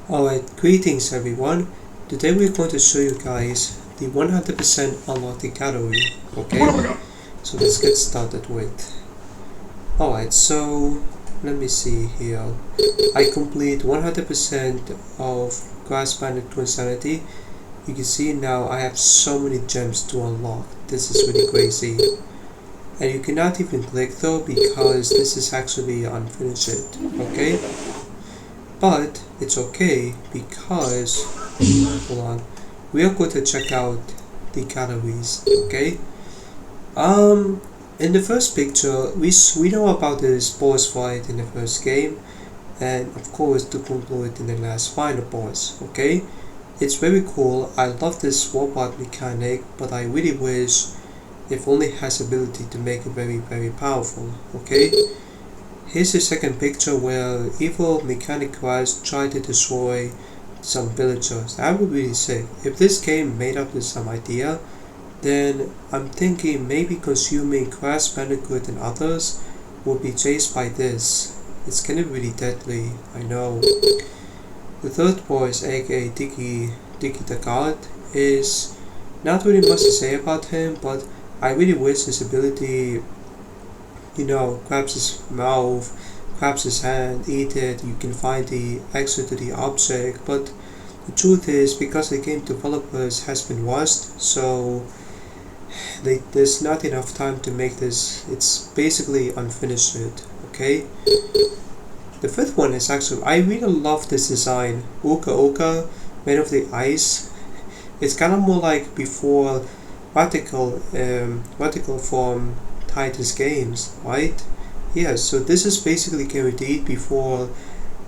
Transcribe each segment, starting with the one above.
Alright, greetings everyone. Today we're going to show you guys the 100% unlocked gallery, okay? So let's get started with. Alright, so let me see here. I complete 100% of Grass Banded Twinsanity. You can see now I have so many gems to unlock. This is really crazy. And you cannot even click though because this is actually unfinished, okay? But it's okay because, hold on, we are going to check out the galleries, okay? In the first picture, we know about this boss fight in the first game, and of course to conclude in the last final boss, okay? It's very cool. I love this robot mechanic, but I really wish it only has ability to make it very powerful, okay? Here's the second picture where evil mechanic guys try to destroy some villagers. That would be really sick. If this game made up with some idea, then I'm thinking maybe consuming Crash Bandicoot and others will be chased by this. It's kind of really deadly, I know. The third boss, aka Dicky the God, is not really much to say about him, but I really wish his ability, grabs his mouth, grabs his hand, eat it, you can find the exit to the object, but the truth is, because the game developers has been rushed, so there's not enough time to make this. It's basically unfinished, okay? The fifth one is actually, I really love this design. Uka made of the ice. It's kind of more like before vertical from Titus games, right? Yes, so this is basically guaranteed before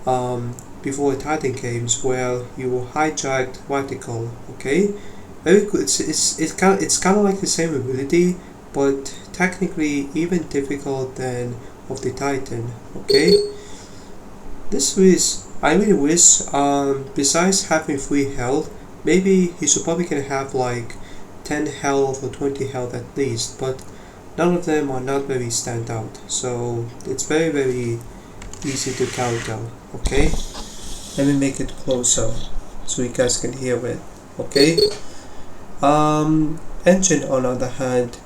Titan games where you hijacked vertical, okay? Very good. It's kind of like the same ability, but technically even difficult than of the Titan, okay? This is, I really wish, besides having free health, maybe he should probably can have like 10 health or 20 health at least, but none of them are not very stand out, so it's very easy to counter, okay? Let me make it closer so you guys can hear it, okay? Engine on the other hand,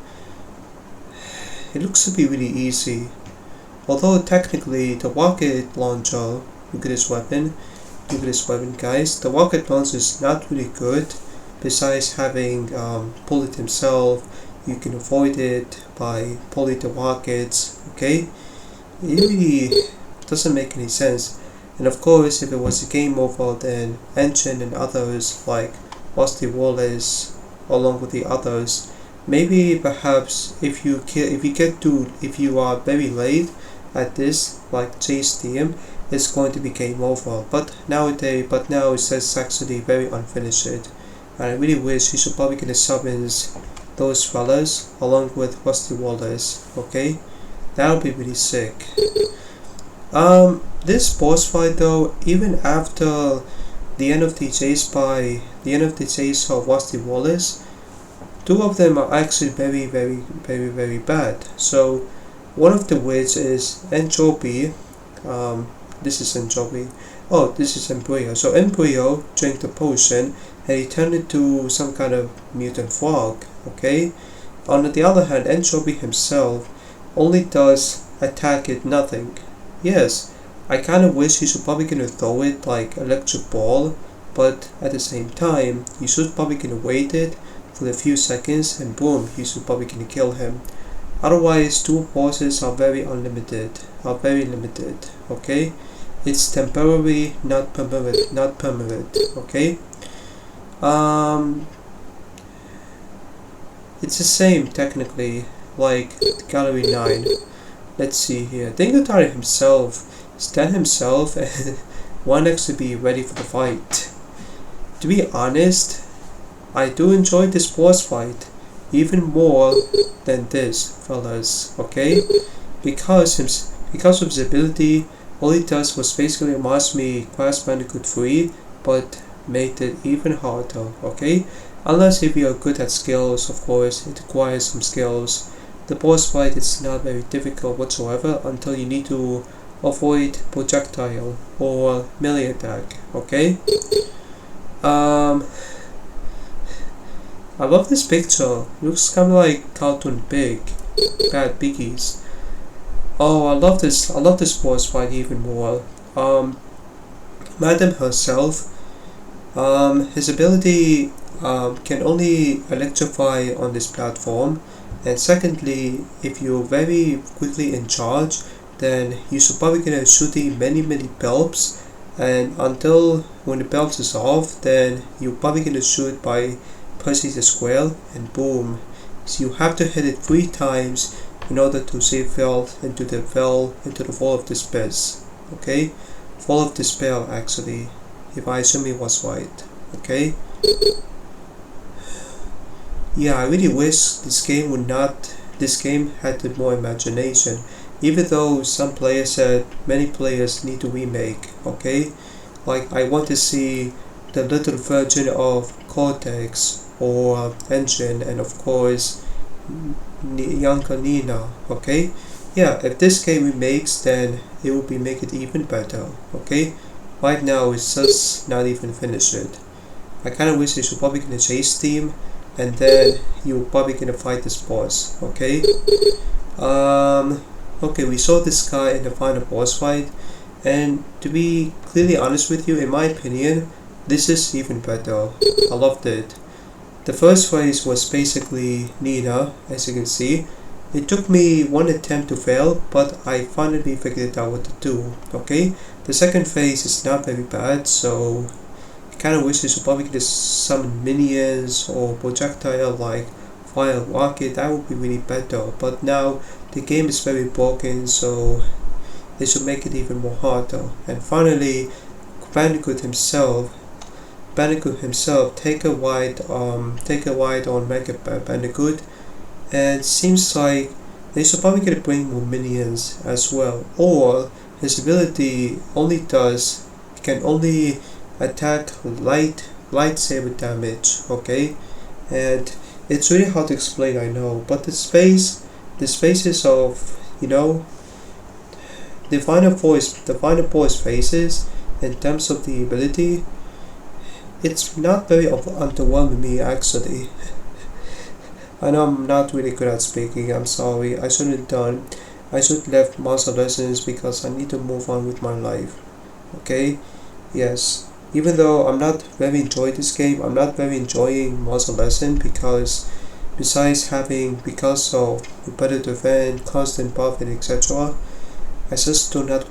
it looks to be really easy, although technically the rocket launcher, look at this weapon guys, the rocket launcher is not really good. Besides having bullet himself, you can avoid it by pulling the rockets, okay? It really doesn't make any sense. And of course, if it was a game over, then Engine and others like Rusty Wallace, along with the others, maybe perhaps if you are very late at this, like Chase Team, it's going to be game over. But now it says actually very unfinished. And I really wish he should probably get summons those fellas along with Rusty Wallace, okay? That would be really sick. This boss fight though, even after the end of the chase of Rusty Wallace, two of them are actually very bad. So one of the which is Entropy. This is Entropy. Oh, this is Embryo. So Embryo drank the potion and he turned into some kind of mutant frog, okay? On the other hand, Entropy himself only does attack it nothing. Yes, I kind of wish he should probably gonna throw it like electric ball, but at the same time, you should probably gonna wait it for a few seconds and boom, you should probably gonna kill him. Otherwise, two bosses are very limited, okay? It's temporary, not permanent, okay? It's the same technically, like Gallery 9. Let's see here. Dingatari himself, stand himself, and one next to be ready for the fight. To be honest, I do enjoy this boss fight even more than this, fellas, okay? Because of his ability, all he does was basically reminds me Crash Bandicoot 3, but made it even harder, okay? Unless if you are good at skills, of course, it requires some skills. The boss fight is not very difficult whatsoever until you need to avoid projectile or melee attack. Okay. Um, I love this picture. Looks kind of like cartoon pig, bad piggies. Oh, I love this. I love this boss fight even more. Madam herself. His ability can only electrify on this platform, and secondly, if you're very quickly in charge, then you're probably gonna shoot many bulbs, and until when the bulbs is off, then you're probably gonna shoot by pressing the square, and boom. So you have to hit it 3 times in order to save fell into the wall of despair. Okay, wall of despair actually, if I assume it was right. Okay. Yeah, I really wish this game had more imagination. Even though some players said many players need to remake. Okay, like I want to see the little version of Cortex or Engine, and of course younger Nina. Okay, yeah, if this game remakes, then it will make it even better. Okay, right now it's just not even finished. I kind of wish they should probably gonna chase team, and then you're probably gonna fight this boss. Okay. Okay, we saw this guy in the final boss fight, and to be clearly honest with you, in my opinion, this is even better. I loved it. The first phase was basically Nina, as you can see. It took me one attempt to fail, but I finally figured out what to do. Okay. The second phase is not very bad, so kind of wish they should probably just summon minions or projectile like fire rocket. That would be really better, but now the game is very broken, so they should make it even more harder. And finally, Bandicoot himself take a ride on Mega Bandicoot, and seems like they should probably gonna bring more minions as well, or his ability can only attack lightsaber damage. Okay, and it's really hard to explain, I know, but the spaces of the final boss phases in terms of the ability, it's not very underwhelming me actually. I know I'm not really good at speaking. I'm sorry. I should left master lessons because I need to move on with my life. Okay, yes. Even though I'm not very enjoying this game, I'm not very enjoying Master Lesson because because of repetitive and constant buffing, etc. I just do not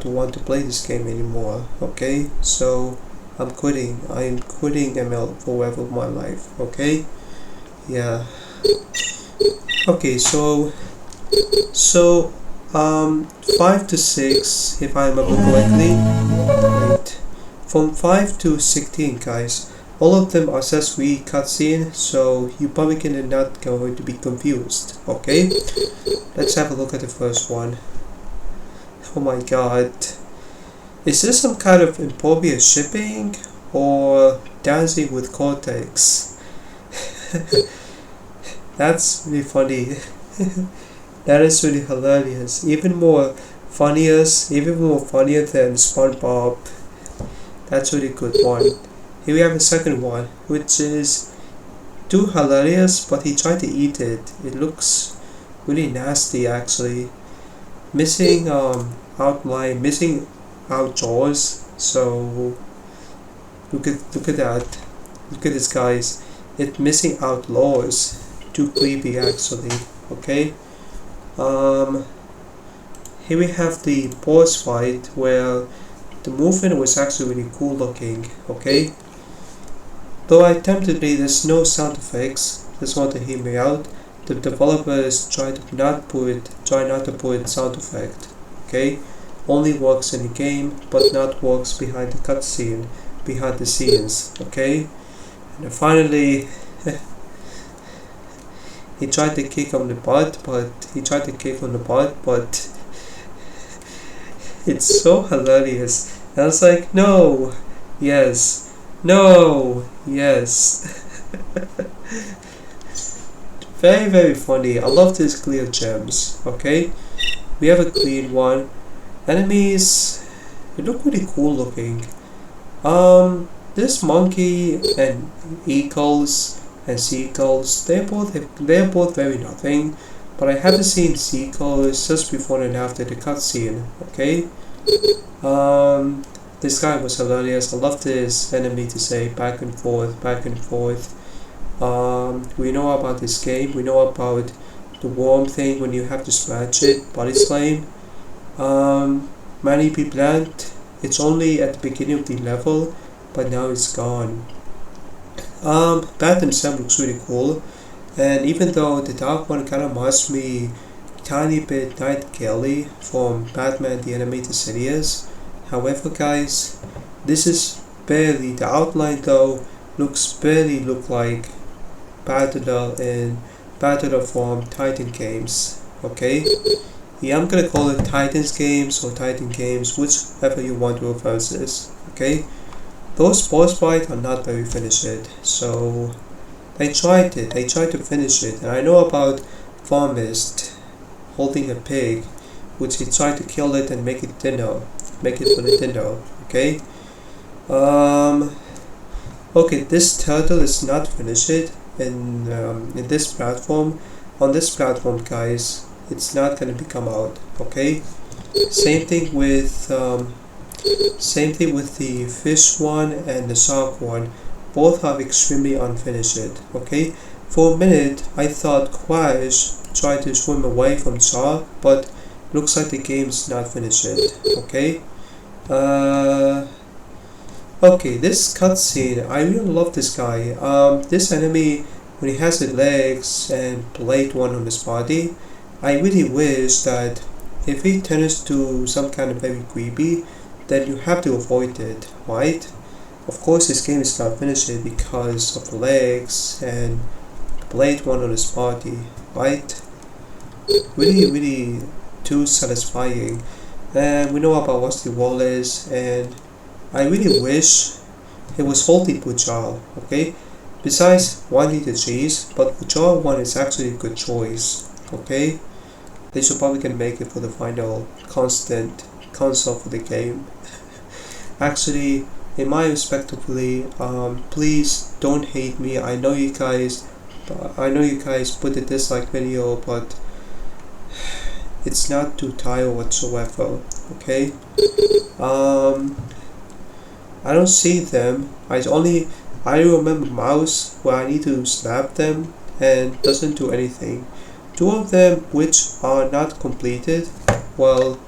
want to play this game anymore. Okay, so I'm quitting ML for rest of my life. Okay, yeah. Okay, so 5 to 6, if I remember correctly. Wait. From 5 to 16, guys, all of them are just cutscene, so you probably not going to be confused. Okay, let's have a look at the first one. Oh my god, is this some kind of impropriate shipping or dancing with Cortex? That's really funny. That is really hilarious. Even more funnier than SpongeBob. That's a really good one. Here we have a second one, which is too hilarious, but he tried to eat it. It looks really nasty actually. Missing missing out jaws. So look at that. Look at this, guys. It's missing out laws. Too creepy actually. Okay. Here we have the boss fight where the movement was actually really cool looking. Okay. Though I attemptedly there's no sound effects. Just want to hear me out. The developers try not to put sound effect. Okay. Only works in the game, but not works behind the scenes. Okay. And finally, he tried to kick on the butt, but it's so hilarious. And I was like, no, yes, no, yes. Very, very funny. I love these clear gems. Okay, we have a clean one. Enemies, they look really cool looking. This monkey and eagles and seagulls, they're both very nothing. But I haven't seen seagulls just before and after the cutscene. Okay. Um, this guy was hilarious. I love this enemy to say back and forth, back and forth. We know about this game. We know about the worm thing when you have to scratch it, body slam. Many people plant. It's only at the beginning of the level, but now it's gone. Bat himself looks really cool, and even though the dark one kind of reminds me tiny bit Night Kelly from Batman the Animated Series. However, guys, this is barely the outline though barely look like Battler in Battler from Titan Games. Okay, yeah, I'm gonna call it Titans Games or Titan Games, whichever you want to reference this. Okay, those boss fights are not very finished, so they tried it. They tried to finish it, and I know about Farmist holding a pig, which he tried to kill it and make it for the dinner. Okay. Okay, this turtle is not finished in this platform. On this platform, guys, it's not gonna be come out. Okay. Same thing with the fish one and the shark one. Both are extremely unfinished. Okay. For a minute, I thought Crash tried to swim away from shark, but looks like the game's not finished. Okay. Okay, this cutscene, I really love this guy. This enemy, when he has the legs and blade one on his body, I really wish that if he turns to some kind of very creepy, then you have to avoid it, right? Of course, this game is not finished because of the legs and blade one on his body, right? Really, really too satisfying. And we know about what the wall is, and I really wish it was holding Bujal, okay? Besides wanting the cheese, but Bujal one is actually a good choice, okay? They should probably can make it for the final constant console for the game. Actually, in my respectively, please don't hate me. I know you guys put a dislike video, but it's not too tired whatsoever. Okay. I don't see them. I remember mouse where I need to slap them and doesn't do anything. Two of them which are not completed. Well,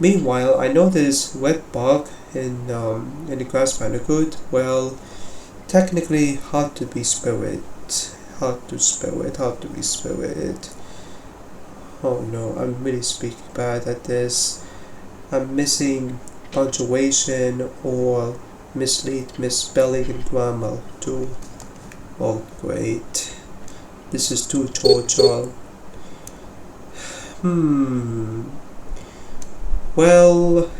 meanwhile I know there's wet bug in the Grass Bandicoot. Well, technically hard to be spirit. Oh no, I'm really speaking bad at this. I'm missing punctuation or misspelling and grammar too. Oh great. This is too torture. Well,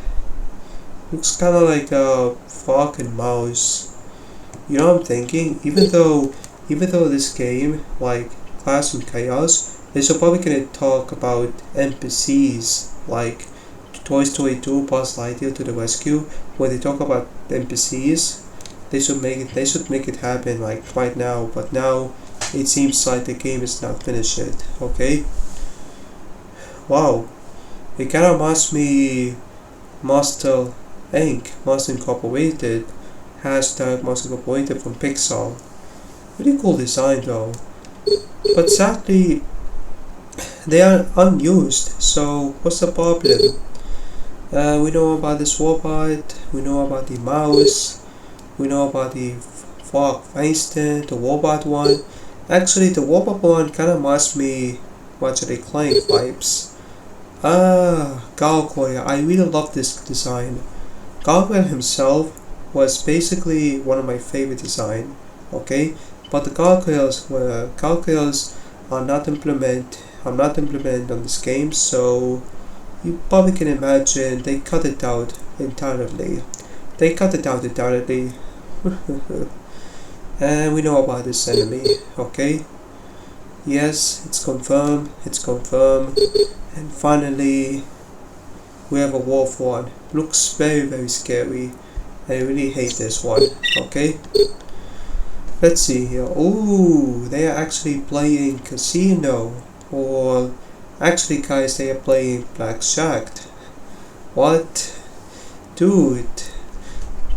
looks kinda like a frog and mouse. You know what I'm thinking? Even though this game, like Class and Chaos, they should probably gonna talk about NPCs like Toy Story 2 Buzz Lightyear to the Rescue, where they talk about NPCs. They should make it happen like right now, but now it seems like the game is not finished yet. Okay. Wow. It kinda reminds me Monster Inc. Monster Incorporated. Hashtag Monster Incorporated from Pixar. Really cool design though. But sadly they are unused, so what's the problem? We know about this robot, we know about the mouse, we know about the frog Winston, the robot one. Actually, the robot one kinda reminds me Ratchet and Clank vibes. Gargoyle, I really love this design. Gargoyle himself was basically one of my favorite design, okay? But the gargoyles are not implemented on this game, so you probably can imagine they cut it out entirely. And we know about this enemy, okay? Yes, it's confirmed. And finally, we have a wolf one. Looks very scary. I really hate this one. Okay. Let's see here. Oh, they are actually playing casino. Or actually guys, they are playing blackjack. What? Dude.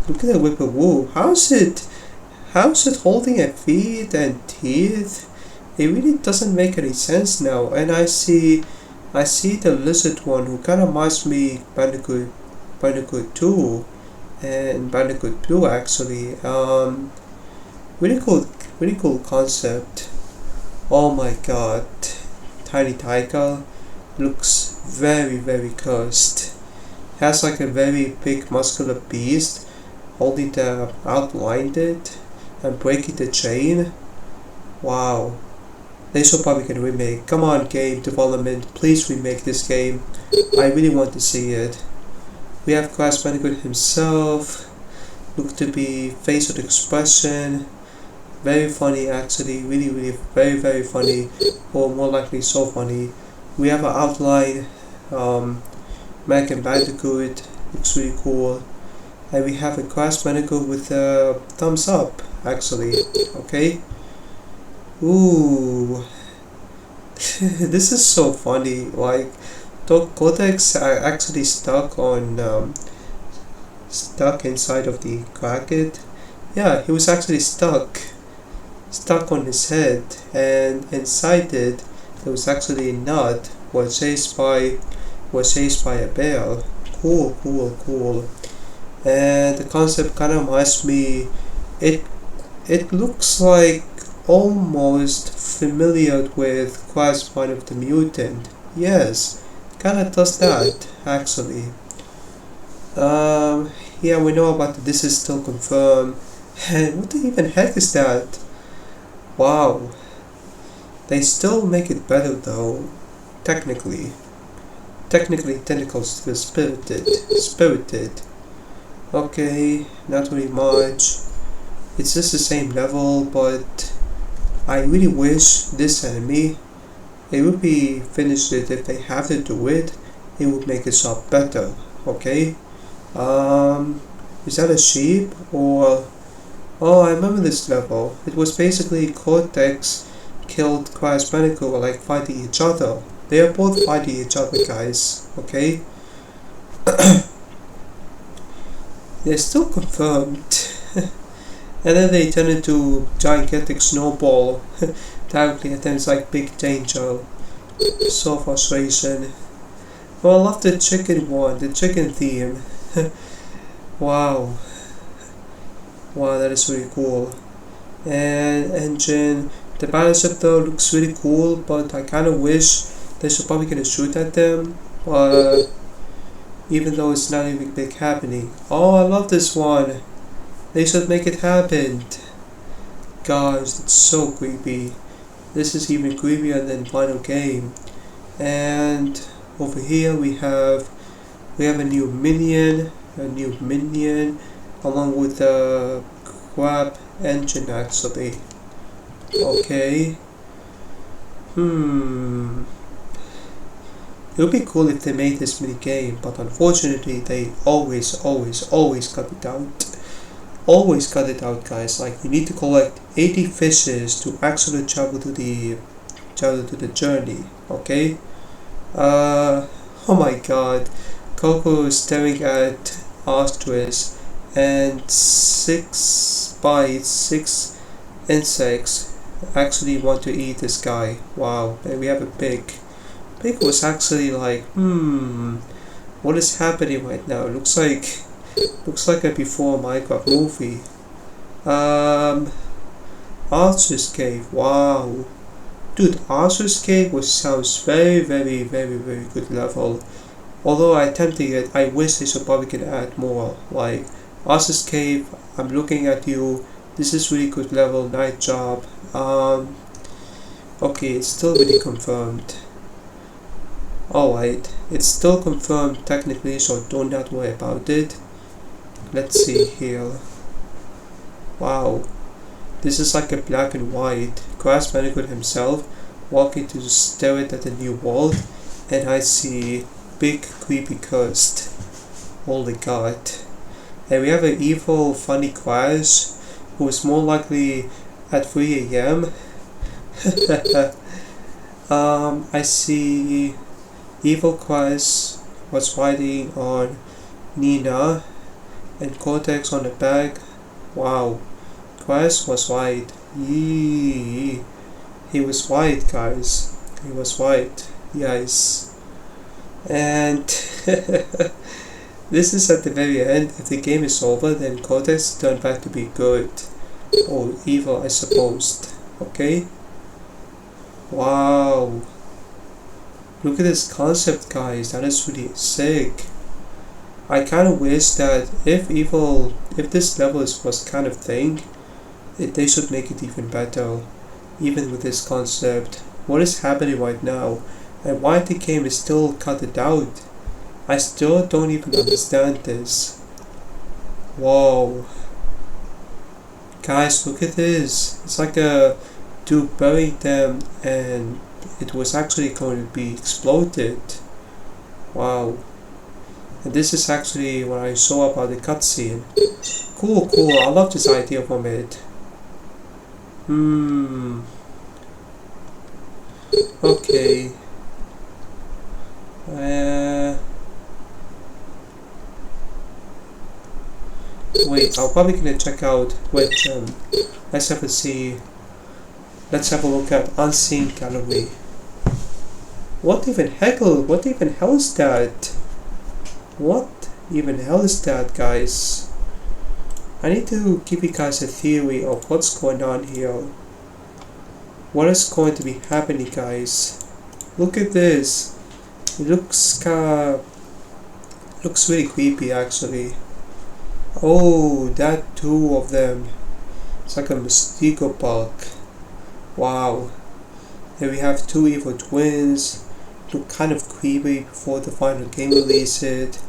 Look at the whippoorwill. How's it holding a feet and teeth? It really doesn't make any sense now. And I see the lizard one who kind of reminds me Bandicoot 2 and Bandicoot Blue actually. Really cool concept. Oh my god. Tiny Tiger looks very cursed. Has like a very big muscular beast holding the outlined it and breaking the chain. Wow. They should probably get a remake. Come on, game development, please remake this game. I really want to see it. We have Crash Bandicoot himself. Look to be facial expression. Very funny actually, really very funny. Or more likely so funny. We have an outline. American Bandicoot looks really cool. And we have a Crash Bandicoot with a thumbs up actually. Okay. Ooh, this is so funny. Like, Cortex are actually stuck inside of the bracket. Yeah, he was actually stuck on his head, and inside it there was actually a nut. Was chased by a bear. Cool. And the concept kind of reminds me. It looks like almost familiar with Crash Part of the Mutant. Yes, kinda does that actually. Yeah, we know about this is still confirmed. And what the even heck is that? Wow. They still make it better though. Technically, tentacles still spirited. Okay, not really much. It's just the same level, but I really wish this enemy, it would be finished it if they have to do it. It would make it shot better. Okay. Is that a sheep or? Oh, I remember this level. It was basically Cortex killed Crash Bandicoot like fighting each other. They are both fighting each other, guys. Okay. They're still confirmed. And then they turn into gigantic snowball directly at them. It's like big danger. So frustration. Well, I love the chicken one, the chicken theme. Wow, that is really cool. And engine, the battleship though looks really cool, but I kind of wish they should probably gonna shoot at them. Even though it's not even big happening. Oh, I love this one. They should make it happen. Gosh, it's so creepy. This is even creepier than final game. And over here we have a new minion, along with a crab engine actually. Okay. It would be cool if they made this mini game, but unfortunately they always cut it out. Always cut it out, guys. Like, you need to collect 80 fishes to actually travel to the journey. Okay. Oh my god. Coco is staring at ostrich and 6 insects actually want to eat this guy. Wow. And we have a pig. Pig was actually like, what is happening right now? Looks like a before Minecraft movie. Arthur's Cave. Wow. Dude, Arthur's Cave sounds very good level. Although I attempted it, I wish they should probably can add more. Like, Arthur's Cave, I'm looking at you. This is really good level, nice job. Okay, it's still really confirmed. Alright, it's still confirmed technically, so do not worry about it. Let's see here. Wow, this is like a black and white. Crash Bandicoot himself walking to stare at the new world, and I see big creepy cursed. Holy god. And we have an evil funny Crash who is more likely at 3 AM. I see evil Crash was riding on Nina and Cortex on the back. Wow, Crash was right. Yee. He was right, guys. He was right. Yes. And this is at the very end. If the game is over, then Cortex turned back to be good. Or evil, I suppose. Okay? Wow. Look at this concept, guys. That is really sick. I kind of wish that if this level was kind of thing, they should make it even better. Even with this concept. What is happening right now? And why the game is still cut it out? I still don't even understand this. Whoa. Guys, look at this. It's like a dude buried them and it was actually going to be exploded. Wow. And this is actually what I saw about the cutscene. Cool, cool. I love this idea from it. Okay. Wait, I'm probably gonna check out which, let's have a see. Let's have a look at Unseen Gallery. What even hell is that? What even hell is that, guys? I need to give you guys a theory of what's going on here. What is going to be happening, guys? Look at this. It looks really creepy, actually. Oh, that two of them. It's like a mosquito bug. Wow. Here we have two evil twins. Look kind of creepy before the final game releases.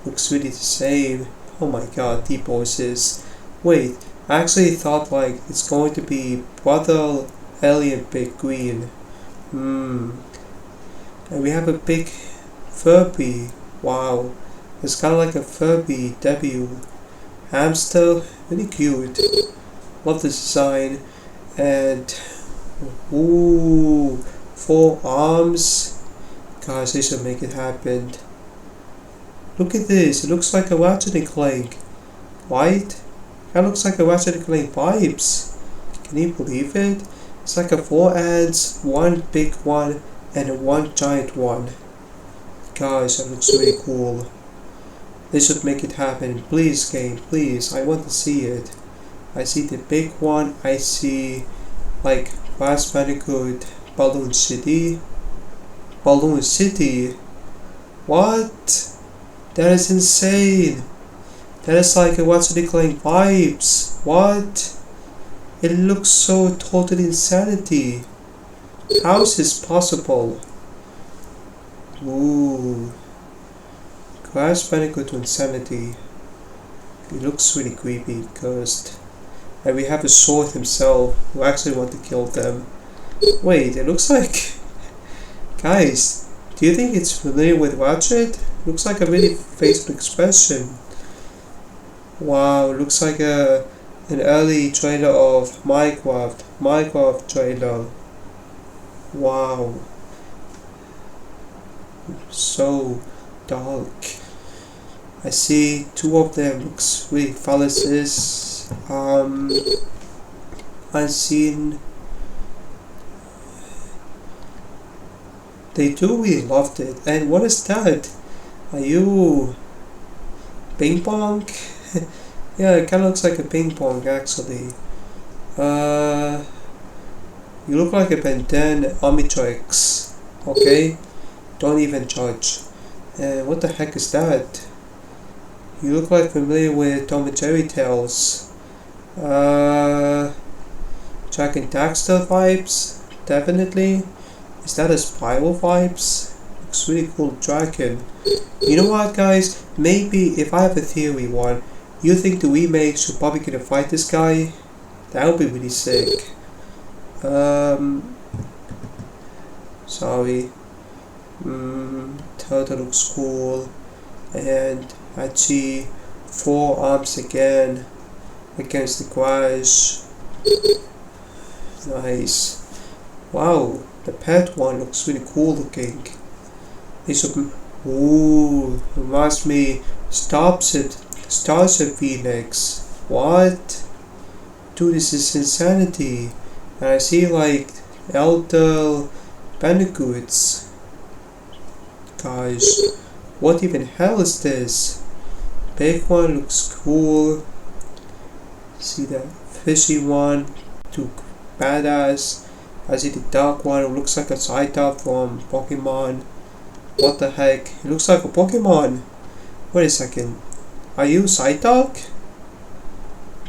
Looks really the same. Oh my god, deep voices. Wait, I actually thought like it's going to be Brother Alien Big Green. And we have a big Furby. Wow. It's kind of like a Furby debut. Hamster. Really cute. Love the design. And ooh, 4 arms. Guys, they should make it happen. Look at this. It looks like a Ratchet and Clank. Right? That looks like a Ratchet and Clank vibes. Can you believe it? It's like a 4 ants, 1 big one, and 1 giant one. Guys, that looks really cool. They should make it happen. Please, game, please. I want to see it. I see the big one. I see like Crash Bandicoot Balloon City. Balloon City? What? That is insane. That is like a Ratchet and Clank vibes. What? It looks so totally insanity. How is this possible? Ooh. Crash Bandicoot Twinsanity. It looks really creepy, cursed. And we have a sword himself who actually want to kill them. Wait, it looks like... Guys, do you think it's familiar with Ratchet? Looks like a really facial expression. Wow, looks like an early trailer of Minecraft trailer. Wow. So dark. I see 2 of them looks really phalluses. I've seen they do really loved it. And what is that? Are you ping pong? Yeah, it kinda looks like a ping pong actually. You look like a Ben 10 Omnitrix. Okay? Don't even judge. And what the heck is that? You look like familiar with Tom and Jerry tales. Jack and Daxter vibes? Definitely. Is that a Spiral vibes? Looks really cool dragon. You know what, guys? Maybe if I have a theory one, you think the remake should probably gonna fight this guy? That would be really sick. Sorry. turtle looks cool, and I see 4 arms again against the grass. Nice. Wow, the pet one looks really cool looking. Ooh, reminds me Starship Phoenix. What? Dude, this is insanity. And I see like elder bandicoots. Guys, what even hell is this? Big one looks cool. See that fishy one, too badass. I see the dark one, it looks like a Psyduck from Pokemon. What the heck? It looks like a Pokemon. Wait a second. Are you Psyduck?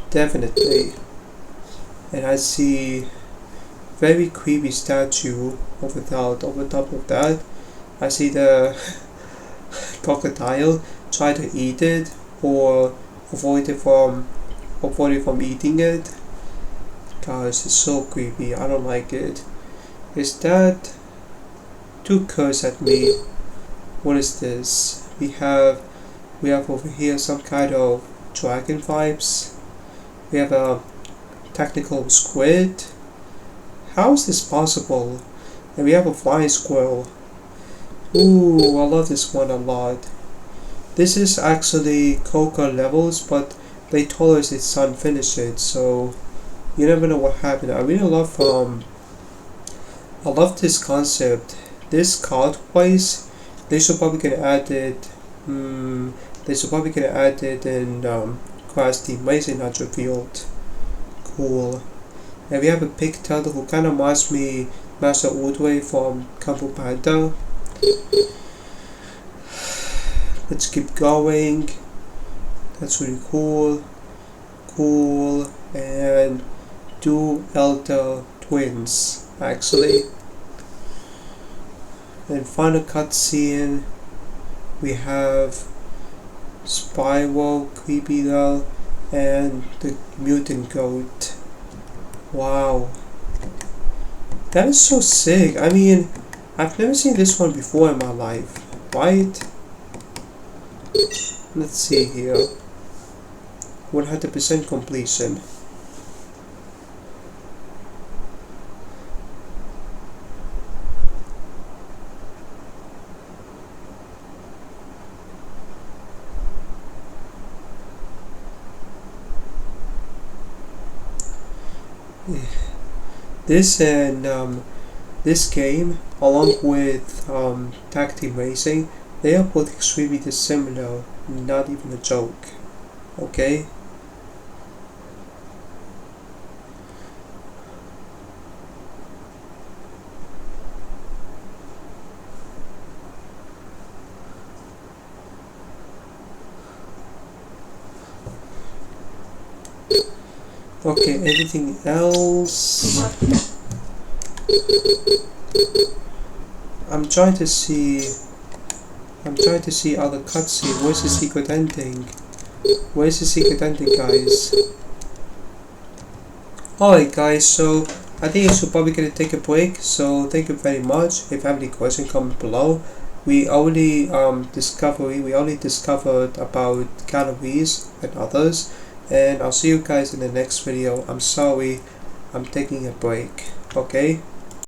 Definitely. And I see very creepy statue over top of that. I see the crocodile try to eat it or avoid it from eating it. Guys, it's so creepy. I don't like it. Is that to curse at me? What is this? We have over here some kind of dragon vibes. We have a technical squid. How is this possible? And we have a flying squirrel. Ooh, I love this one a lot. This is actually Coca levels, but they told us it's unfinished, so you never know what happened. I really love I love this concept. This card place, they should probably get added. They should probably get added in Crash Team Racing Hunter Field. Cool. And we have a pig turtle who kind of reminds me Master Woodway from Kung Fu Panda. Let's keep going. That's really cool. Cool. And 2 elder twins, actually. And final cutscene, we have Spyro, Creepy Girl, and the mutant goat. Wow, that is so sick. I mean, I've never seen this one before in my life, right? Let's see here. 100% completion. This and this game, along with Tag Team Racing, they are both extremely dissimilar. Not even a joke. Okay. Okay, anything else? I'm trying to see other cutscene. Where's the secret ending? Where's the secret ending, guys? Alright guys, so I think I should probably gonna take a break. So thank you very much. If you have any questions, comment below. We already discovered about calories and others. And I'll see you guys in the next video. I'm sorry, I'm taking a break. Okay?